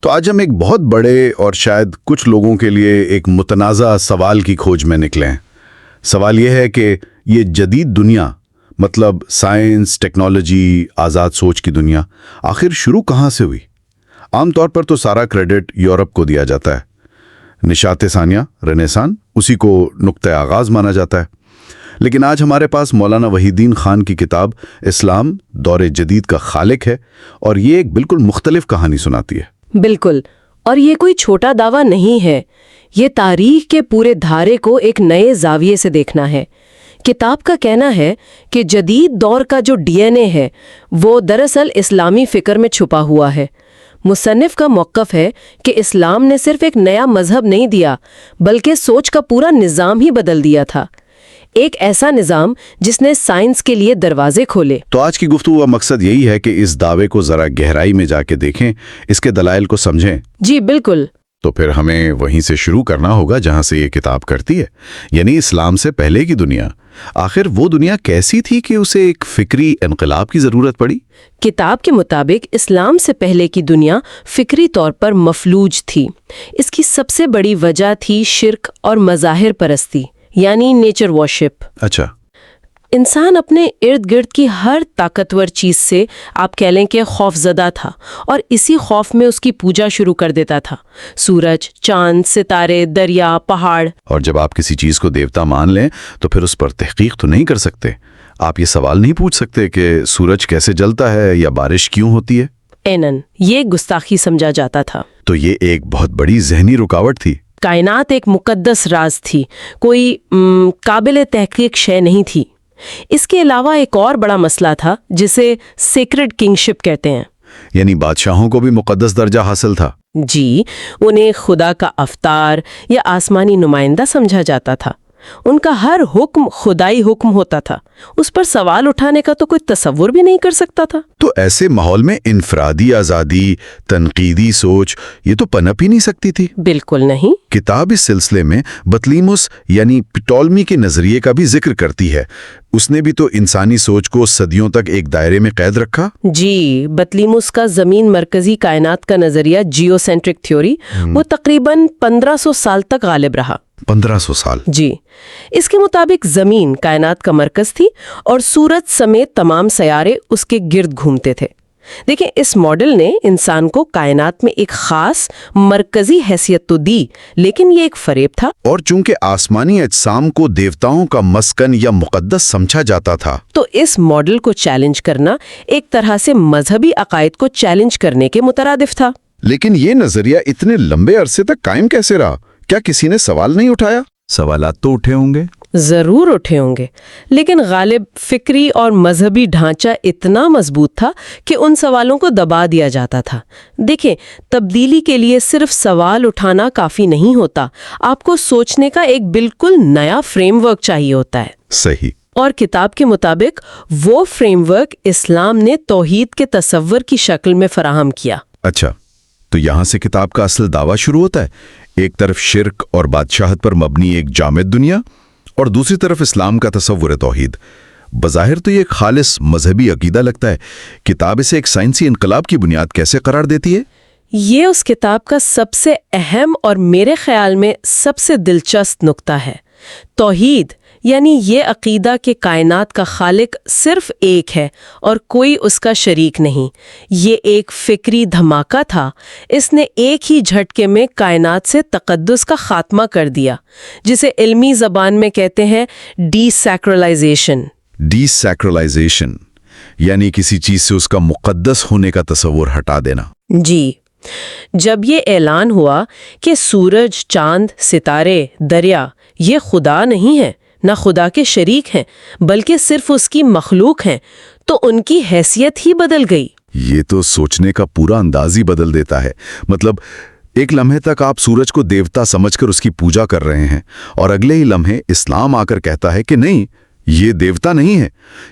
تو آج ہم ایک بہت بڑے اور شاید کچھ لوگوں کے لیے ایک متنازع سوال کی کھوج میں نکلے ہیں۔ سوال یہ ہے کہ یہ جدید دنیا، مطلب سائنس، ٹیکنالوجی، آزاد سوچ کی دنیا، آخر شروع کہاں سے ہوئی؟ عام طور پر تو سارا کریڈٹ یورپ کو دیا جاتا ہے۔ نشاط ثانیہ، رنیسان، اسی کو نقطۂ آغاز مانا جاتا ہے۔ لیکن آج ہمارے پاس مولانا وحید الدین خان کی کتاب اسلام دور جدید کا خالق ہے، اور یہ ایک بالکل مختلف کہانی سناتی ہے۔ بالکل، اور یہ کوئی چھوٹا دعویٰ نہیں ہے، یہ تاریخ کے پورے دھارے کو ایک نئے زاویے سے دیکھنا ہے۔ کتاب کا کہنا ہے کہ جدید دور کا جو ڈی این اے ہے وہ دراصل اسلامی فکر میں چھپا ہوا ہے۔ مصنف کا موقف ہے کہ اسلام نے صرف ایک نیا مذہب نہیں دیا، بلکہ سوچ کا پورا نظام ہی بدل دیا تھا، ایک ایسا نظام جس نے سائنس کے لیے دروازے کھولے۔ تو آج کی گفتگو کا مقصد یہی ہے کہ اس دعوے کو ذرا گہرائی میں جا کے دیکھیں، اس کے دلائل کو سمجھیں۔ جی بالکل۔ تو پھر ہمیں وہیں سے شروع کرنا ہوگا جہاں سے یہ کتاب کرتی ہے، یعنی اسلام سے پہلے کی دنیا۔ آخر وہ دنیا کیسی تھی کہ اسے ایک فکری انقلاب کی ضرورت پڑی؟ کتاب کے مطابق اسلام سے پہلے کی دنیا فکری طور پر مفلوج تھی۔ اس کی سب سے بڑی وجہ تھی شرک اور مظاہر پرستی، یعنی نیچر ورشپ۔ اچھا۔ انسان اپنے ارد گرد کی ہر طاقتور چیز سے آپ کہہ لیں کہ خوف زدہ تھا، اور اسی خوف میں اس کی پوجا شروع کر دیتا تھا۔ سورج، چاند، ستارے، دریا، پہاڑ۔ اور جب آپ کسی چیز کو دیوتا مان لیں تو پھر اس پر تحقیق تو نہیں کر سکتے۔ آپ یہ سوال نہیں پوچھ سکتے کہ سورج کیسے جلتا ہے یا بارش کیوں ہوتی ہے۔ اینن یہ گستاخی سمجھا جاتا تھا۔ تو یہ ایک بہت بڑی ذہنی رکاوٹ تھی۔ کائنات ایک مقدس راز تھی، کوئی قابل تحقیق شے نہیں تھی۔ اس کے علاوہ ایک اور بڑا مسئلہ تھا جسے سیکرڈ کنگشپ کہتے ہیں، یعنی بادشاہوں کو بھی مقدس درجہ حاصل تھا۔ جی، انہیں خدا کا افطار یا آسمانی نمائندہ سمجھا جاتا تھا۔ ان کا ہر حکم خدائی حکم ہوتا تھا، اس پر سوال اٹھانے کا تو کوئی تصور بھی نہیں کر سکتا تھا۔ تو ایسے ماحول میں انفرادی آزادی، تنقیدی سوچ، یہ تو پنپ ہی نہیں سکتی تھی۔ بالکل نہیں۔ کتاب اس سلسلے میں بطلیموس یعنی پٹولمی کے نظریے کا بھی ذکر کرتی ہے۔ اس نے بھی تو انسانی سوچ کو صدیوں تک ایک دائرے میں قید رکھا۔ جی، بطلیموس کا زمین مرکزی کائنات کا نظریہ جیو سینٹرک تھیوری وہ تقریباً 1500 سال تک غالب رہا۔ 1500 سال؟ جی، اس کے مطابق زمین کائنات کا مرکز تھی اور سورج سمیت تمام سیارے اس کے گرد گھومتے تھے۔ دیکھیں، اس ماڈل نے انسان کو کائنات میں ایک خاص مرکزی حیثیت تو دی، لیکن یہ ایک فریب تھا۔ اور چونکہ آسمانی اجسام کو دیوتاؤں کا مسکن یا مقدس سمجھا جاتا تھا، تو اس ماڈل کو چیلنج کرنا ایک طرح سے مذہبی عقائد کو چیلنج کرنے کے مترادف تھا۔ لیکن یہ نظریہ اتنے لمبے عرصے تک قائم کیسے رہا؟ کیا کسی نے سوال نہیں اٹھایا؟ سوالات تو اٹھے ہوں گے، ضرور اٹھے ہوں گے، لیکن غالب فکری اور مذہبی ڈھانچہ اتنا مضبوط تھا کہ ان سوالوں کو دبا دیا جاتا تھا۔ دیکھیں، تبدیلی کے لیے صرف سوال اٹھانا کافی نہیں ہوتا، آپ کو سوچنے کا ایک بالکل نیا فریم ورک چاہیے ہوتا ہے۔ صحیح۔ اور کتاب کے مطابق وہ فریم ورک اسلام نے توحید کے تصور کی شکل میں فراہم کیا۔ اچھا، تو یہاں سے کتاب کا اصل دعویٰ شروع ہوتا ہے۔ ایک طرف شرک اور بادشاہت پر مبنی ایک جامد دنیا، اور دوسری طرف اسلام کا تصور توحید۔ بظاہر تو یہ ایک خالص مذہبی عقیدہ لگتا ہے۔ کتاب اسے ایک سائنسی انقلاب کی بنیاد کیسے قرار دیتی ہے؟ یہ اس کتاب کا سب سے اہم اور میرے خیال میں سب سے دلچسپ نقطہ ہے۔ توحید، یعنی یہ عقیدہ کہ کائنات کا خالق صرف ایک ہے اور کوئی اس کا شریک نہیں، یہ ایک فکری دھماکہ تھا۔ اس نے ایک ہی جھٹکے میں کائنات سے تقدس کا خاتمہ کر دیا، جسے علمی زبان میں کہتے ہیں ڈی سیکرلائزیشن۔ ڈی سیکرلائزیشن یعنی کسی چیز سے اس کا مقدس ہونے کا تصور ہٹا دینا۔ جی، جب یہ اعلان ہوا کہ سورج، چاند، ستارے، دریا یہ خدا نہیں ہے، نہ خدا کے شریک ہیں، بلکہ صرف اس کی مخلوق ہیں، تو ان کی حیثیت ہی بدل گئی۔ یہ تو سوچنے کا پورا انداز ہی بدل دیتا ہے۔ مطلب ایک لمحے تک آپ سورج کو دیوتا سمجھ کر اس کی پوجا کر رہے ہیں، اور اگلے ہی لمحے اسلام آ کر کہتا ہے کہ نہیں، یہ دیوتا نہیں ہے،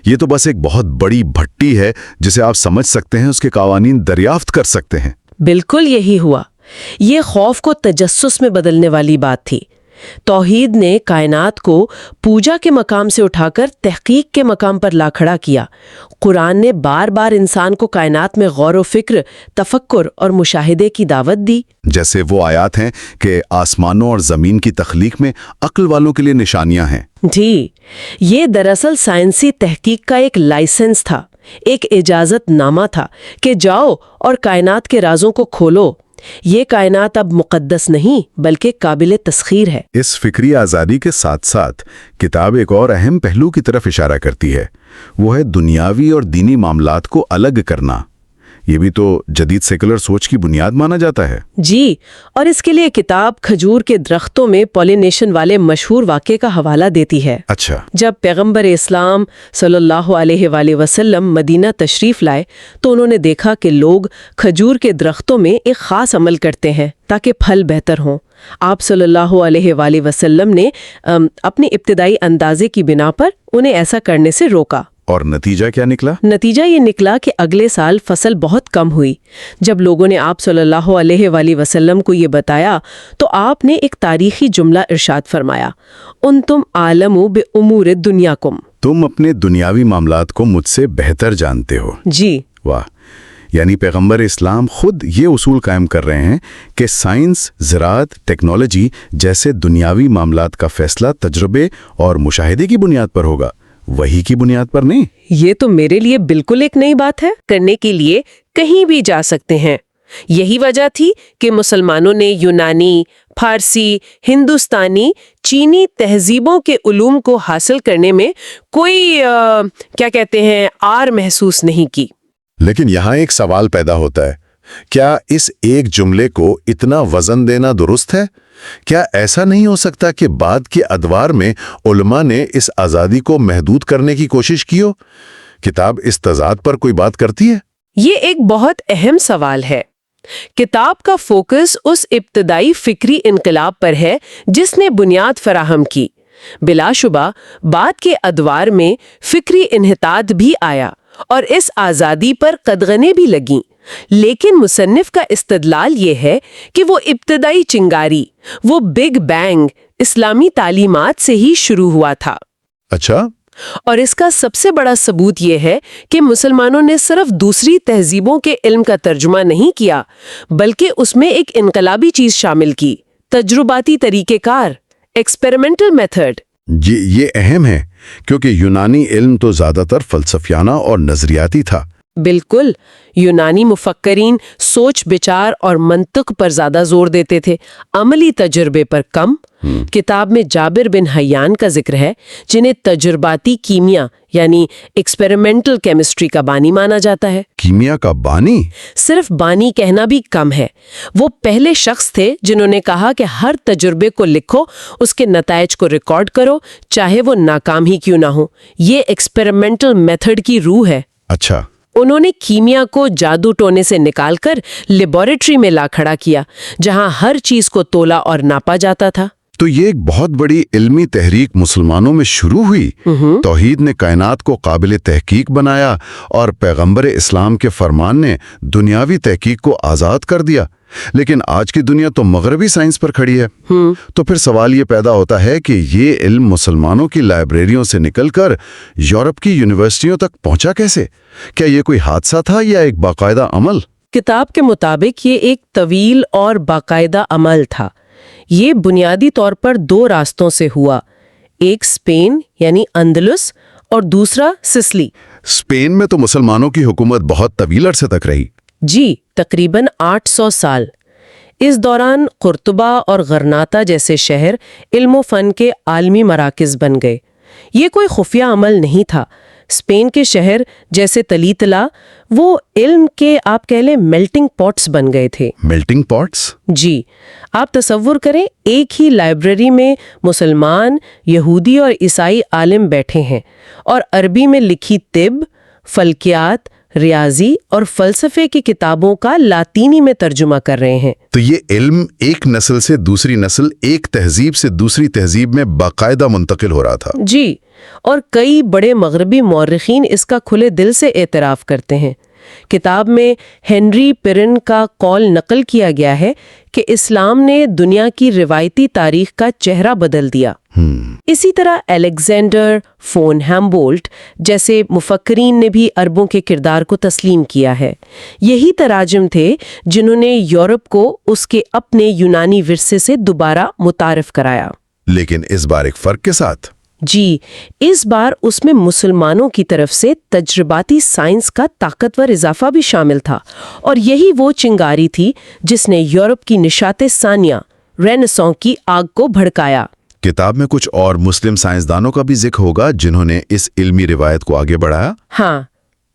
یہ تو بس ایک بہت بڑی بھٹی ہے جسے آپ سمجھ سکتے ہیں، اس کے قوانین دریافت کر سکتے ہیں۔ بالکل یہی ہوا۔ یہ خوف کو تجسس میں بدلنے والی بات تھی۔ توحید نے کائنات کو پوجا کے مقام سے اٹھا کر تحقیق کے مقام پر لا کھڑا کیا۔ قرآن نے بار بار انسان کو کائنات میں غور و فکر، تفکر اور مشاہدے کی دعوت دی۔ جیسے وہ آیات ہیں کہ آسمانوں اور زمین کی تخلیق میں عقل والوں کے لیے نشانیاں ہیں۔ جی، یہ دراصل سائنسی تحقیق کا ایک لائسنس تھا، ایک اجازت نامہ تھا کہ جاؤ اور کائنات کے رازوں کو کھولو۔ یہ کائنات اب مقدس نہیں بلکہ قابل تسخیر ہے۔ اس فکری آزادی کے ساتھ ساتھ کتاب ایک اور اہم پہلو کی طرف اشارہ کرتی ہے، وہ ہے دنیاوی اور دینی معاملات کو الگ کرنا۔ یہ بھی تو جدید سیکولر سوچ کی بنیاد مانا جاتا ہے۔ جی، اور اس کے لیے کتاب کھجور کے درختوں میں پولینیشن والے مشہور واقعے کا حوالہ دیتی ہے۔ اچھا۔ جب پیغمبر اسلام صلی اللہ علیہ وآلہ وسلم مدینہ تشریف لائے تو انہوں نے دیکھا کہ لوگ کھجور کے درختوں میں ایک خاص عمل کرتے ہیں تاکہ پھل بہتر ہوں۔ آپ صلی اللہ علیہ وآلہ وسلم نے اپنی ابتدائی اندازے کی بنا پر انہیں ایسا کرنے سے روکا۔ اور نتیجہ کیا نکلا؟ نتیجہ یہ نکلا کہ اگلے سال فصل بہت کم ہوئی۔ جب لوگوں نے آپ صلی اللہ علیہ وآلہ وسلم کو یہ بتایا تو آپ نے ایک تاریخی جملہ ارشاد فرمایا، انتم عالم بامور دنیاکم۔ تم اپنے دنیاوی معاملات کو مجھ سے بہتر جانتے ہو۔ جی، واہ! یعنی پیغمبر اسلام خود یہ اصول قائم کر رہے ہیں کہ سائنس، زراعت، ٹیکنالوجی جیسے دنیاوی معاملات کا فیصلہ تجربے اور مشاہدے کی بنیاد پر ہوگا، وہی کی بنیاد پر نہیں۔ یہ تو میرے لیے بالکل ایک نئی بات ہے۔ کرنے کے لیے کہیں بھی جا سکتے ہیں۔ یہی وجہ تھی کہ مسلمانوں نے یونانی، فارسی، ہندوستانی، چینی تہذیبوں کے علوم کو حاصل کرنے میں کوئی آر محسوس نہیں کی۔ لیکن یہاں ایک سوال پیدا ہوتا ہے، کیا اس ایک جملے کو اتنا وزن دینا درست ہے؟ کیا ایسا نہیں ہو سکتا کہ بعد کے ادوار میں علماء نے اس آزادی کو محدود کرنے کی کوشش کی ہو؟ کتاب اس تضاد پر کوئی بات کرتی ہے؟ یہ ایک بہت اہم سوال ہے۔ کتاب کا فوکس اس ابتدائی فکری انقلاب پر ہے جس نے بنیاد فراہم کی۔ بلا شبہ بعد کے ادوار میں فکری انحطاط بھی آیا اور اس آزادی پر قدغنیں بھی لگیں، لیکن مصنف کا استدلال یہ ہے کہ وہ ابتدائی چنگاری، وہ بگ بینگ اسلامی تعلیمات سے ہی شروع ہوا تھا۔ اچھا۔ اور اس کا سب سے بڑا ثبوت یہ ہے کہ مسلمانوں نے صرف دوسری تہذیبوں کے علم کا ترجمہ نہیں کیا، بلکہ اس میں ایک انقلابی چیز شامل کی، تجرباتی طریقہ کار، ایکسپیریمنٹل میتھڈ۔ یہ اہم ہے کیونکہ یونانی علم تو زیادہ تر فلسفیانہ اور نظریاتی تھا۔ بالکل، یونانی مفکرین سوچ بچار اور منطق پر زیادہ زور دیتے تھے، عملی تجربے پر کم۔ کتاب میں جابر بن حیان کا ذکر ہے جنہیں تجرباتی کیمیا یعنی ایکسپیریمنٹل کیمسٹری کا بانی مانا جاتا ہے۔ کیمیا کا بانی؟ صرف بانی کہنا بھی کم ہے۔ وہ پہلے شخص تھے جنہوں نے کہا کہ ہر تجربے کو لکھو، اس کے نتائج کو ریکارڈ کرو، چاہے وہ ناکام ہی کیوں نہ ہو۔ یہ ایکسپیریمنٹل میتھڈ کی روح ہے۔ اچھا۔ انہوں نے کیمیا کو جادو ٹونے سے نکال کر لیبارٹری میں لا کھڑا کیا، جہاں ہر چیز کو تولا اور ناپا جاتا تھا۔ تو یہ ایک بہت بڑی علمی تحریک مسلمانوں میں شروع ہوئی۔ توحید نے کائنات کو قابل تحقیق بنایا اور پیغمبر اسلام کے فرمان نے دنیاوی تحقیق کو آزاد کر دیا۔ لیکن آج کی دنیا تو مغربی سائنس پر کھڑی ہے۔ تو پھر سوال یہ پیدا ہوتا ہے کہ یہ علم مسلمانوں کی لائبریریوں سے نکل کر یورپ کی یونیورسٹیوں تک پہنچا کیسے؟ کیا یہ کوئی حادثہ تھا یا ایک باقاعدہ عمل؟ کتاب کے مطابق یہ ایک طویل اور باقاعدہ عمل تھا۔ یہ بنیادی طور پر دو راستوں سے ہوا، ایک اسپین یعنی اندلس اور دوسرا سسلی۔ اسپین میں تو مسلمانوں کی حکومت بہت طویل عرصے تک رہی۔ جی، تقریباً 800 سال۔ اس دوران قرطبہ اور غرناطہ جیسے شہر علم و فن کے عالمی مراکز بن گئے۔ یہ کوئی خفیہ عمل نہیں تھا۔ اسپین کے شہر جیسے تلیتلا وہ علم کے آپ کہہ لیں میلٹنگ پاٹس بن گئے تھے۔ Melting parts? جی، آپ تصور کریں ایک ہی لائبریری میں مسلمان، یہودی اور عیسائی عالم بیٹھے ہیں اور عربی میں لکھی طب، فلکیات، ریاضی اور فلسفے کی کتابوں کا لاطینی میں ترجمہ کر رہے ہیں۔ تو یہ علم ایک نسل سے دوسری نسل، ایک تہذیب سے دوسری تہذیب میں باقاعدہ منتقل ہو رہا تھا۔ جی، اور کئی بڑے مغربی مورخین اس کا کھلے دل سے اعتراف کرتے ہیں۔ کتاب میں ہنری پیرن کا قول نقل کیا گیا ہے کہ اسلام نے دنیا کی روایتی تاریخ کا چہرہ بدل دیا۔ اسی طرح الیگزینڈر فون ہیمبولٹ جیسے مفکرین نے بھی عربوں کے کردار کو تسلیم کیا ہے۔ یہی تراجم تھے جنہوں نے یورپ کو اس کے اپنے یونانی ورثے سے دوبارہ متعارف کرایا۔ لیکن اس بار ایک فرق کے ساتھ۔ جی، اس بار اس میں مسلمانوں کی طرف سے تجرباتی سائنس کا طاقتور اضافہ بھی شامل تھا، اور یہی وہ چنگاری تھی جس نے یورپ کی نشاط ثانیہ رینیسانس کی آگ کو بھڑکایا۔ کتاب میں کچھ اور مسلم سائنسدانوں کا بھی ذکر ہوگا جنہوں نے اس علمی روایت کو آگے بڑھایا۔ ہاں،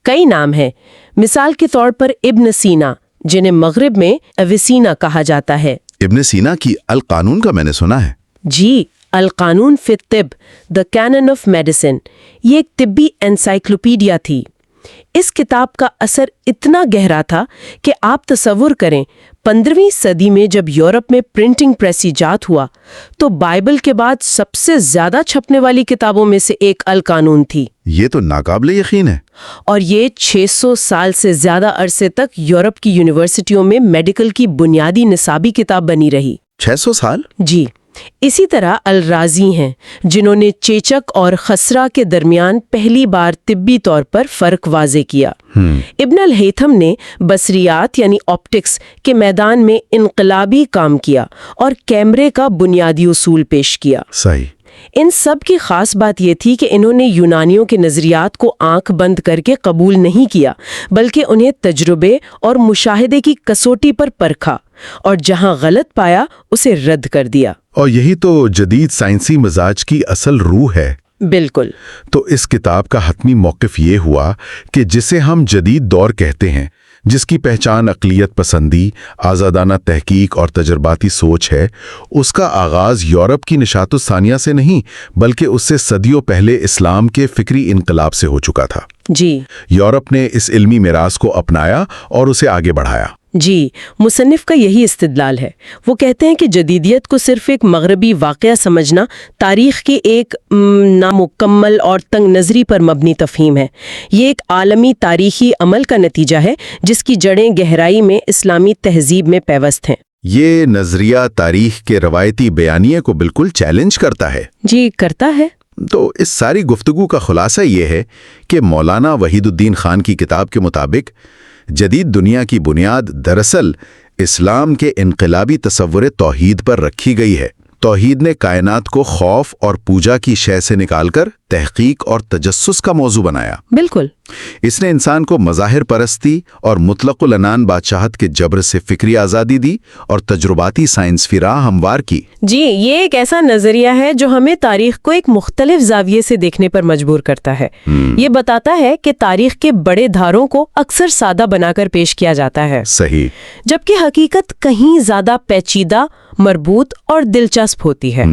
کئی نام ہیں۔ مثال کے طور پر ابن سینا، جنہیں مغرب میں اویسینا کہا جاتا ہے۔ ابن سینا کی القانون کا میں نے سنا ہے۔ جی، القانون فی الطب، دا کینن آف میڈیسن، یہ ایک طبی انسائکلوپیڈیا تھی۔ اس کتاب کا اثر اتنا گہرا تھا کہ آپ تصور کریں 15ویں صدی میں جب یورپ میں پرنٹنگ پریس ایجاد ہوا تو بائبل کے بعد سب سے زیادہ چھپنے والی کتابوں میں سے ایک القانون تھی۔ یہ تو ناقابل یقین ہے۔ اور یہ 600 سال سے زیادہ عرصے تک یورپ کی یونیورسٹیوں میں میڈیکل کی بنیادی نصابی کتاب بنی رہی۔ 600 سال؟ جی۔ اسی طرح الرازی ہیں، جنہوں نے چیچک اور خسرہ کے درمیان پہلی بار طبی طور پر فرق واضح کیا۔ ابن الہیثم نے بصریات یعنی آپٹکس کے میدان میں انقلابی کام کیا اور کیمرے کا بنیادی اصول پیش کیا۔ صحیح۔ ان سب کی خاص بات یہ تھی کہ انہوں نے یونانیوں کے نظریات کو آنکھ بند کر کے قبول نہیں کیا، بلکہ انہیں تجربے اور مشاہدے کی کسوٹی پر پرکھا، اور جہاں غلط پایا اسے رد کر دیا۔ اور یہی تو جدید سائنسی مزاج کی اصل روح ہے۔ بالکل۔ تو اس کتاب کا حتمی موقف یہ ہوا کہ جسے ہم جدید دور کہتے ہیں، جس کی پہچان اقلیت پسندی، آزادانہ تحقیق اور تجرباتی سوچ ہے، اس کا آغاز یورپ کی نشاط ثانیہ سے نہیں بلکہ اس سے صدیوں پہلے اسلام کے فکری انقلاب سے ہو چکا تھا۔ جی، یورپ نے اس علمی میراث کو اپنایا اور اسے آگے بڑھایا۔ جی، مصنف کا یہی استدلال ہے۔ وہ کہتے ہیں کہ جدیدیت کو صرف ایک مغربی واقعہ سمجھنا تاریخ کے ایک نامکمل اور تنگ نظری پر مبنی تفہیم ہے۔ یہ ایک عالمی تاریخی عمل کا نتیجہ ہے جس کی جڑیں گہرائی میں اسلامی تہذیب میں پیوست ہیں۔ یہ نظریہ تاریخ کے روایتی بیانیے کو بالکل چیلنج کرتا ہے۔ جی، کرتا ہے۔ تو اس ساری گفتگو کا خلاصہ یہ ہے کہ مولانا وحید الدین خان کی کتاب کے مطابق جدید دنیا کی بنیاد دراصل اسلام کے انقلابی تصور توحید پر رکھی گئی ہے۔ توحید نے کائنات کو خوف اور پوجا کی شے سے نکال کر تحقیق اور تجسس کا موضوع بنایا۔ بالکل۔ اس نے انسان کو مظاہر پرستی اور مطلق العنان بادشاہت کے جبر سے فکری آزادی دی اور تجرباتی سائنس کی راہ ہموار کی۔ جی، یہ ایک ایسا نظریہ ہے جو ہمیں تاریخ کو ایک مختلف زاویے سے دیکھنے پر مجبور کرتا ہے۔ یہ بتاتا ہے کہ تاریخ کے بڑے دھاروں کو اکثر سادہ بنا کر پیش کیا جاتا ہے، صحیح، جبکہ حقیقت کہیں زیادہ پیچیدہ، مربوط اور دلچسپ ہوتی ہے۔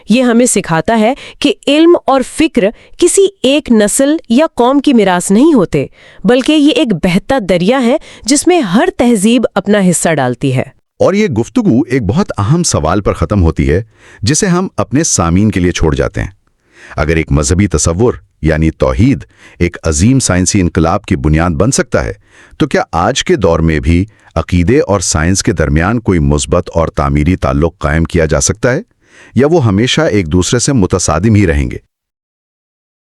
یہ ہمیں سکھاتا ہے کہ علم اور فکر کسی ایک نسل یا قوم کی میراث نہیں ہوتے، بلکہ یہ ایک بہتا دریا ہے جس میں ہر تہذیب اپنا حصہ ڈالتی ہے۔ اور یہ گفتگو ایک بہت اہم سوال پر ختم ہوتی ہے جسے ہم اپنے سامعین کے لیے چھوڑ جاتے ہیں۔ اگر ایک مذہبی تصور یعنی توحید ایک عظیم سائنسی انقلاب کی بنیاد بن سکتا ہے، تو کیا آج کے دور میں بھی عقیدے اور سائنس کے درمیان کوئی مثبت اور تعمیری تعلق قائم کیا جا سکتا ہے، یا وہ ہمیشہ ایک دوسرے سے متصادم ہی رہیں گے؟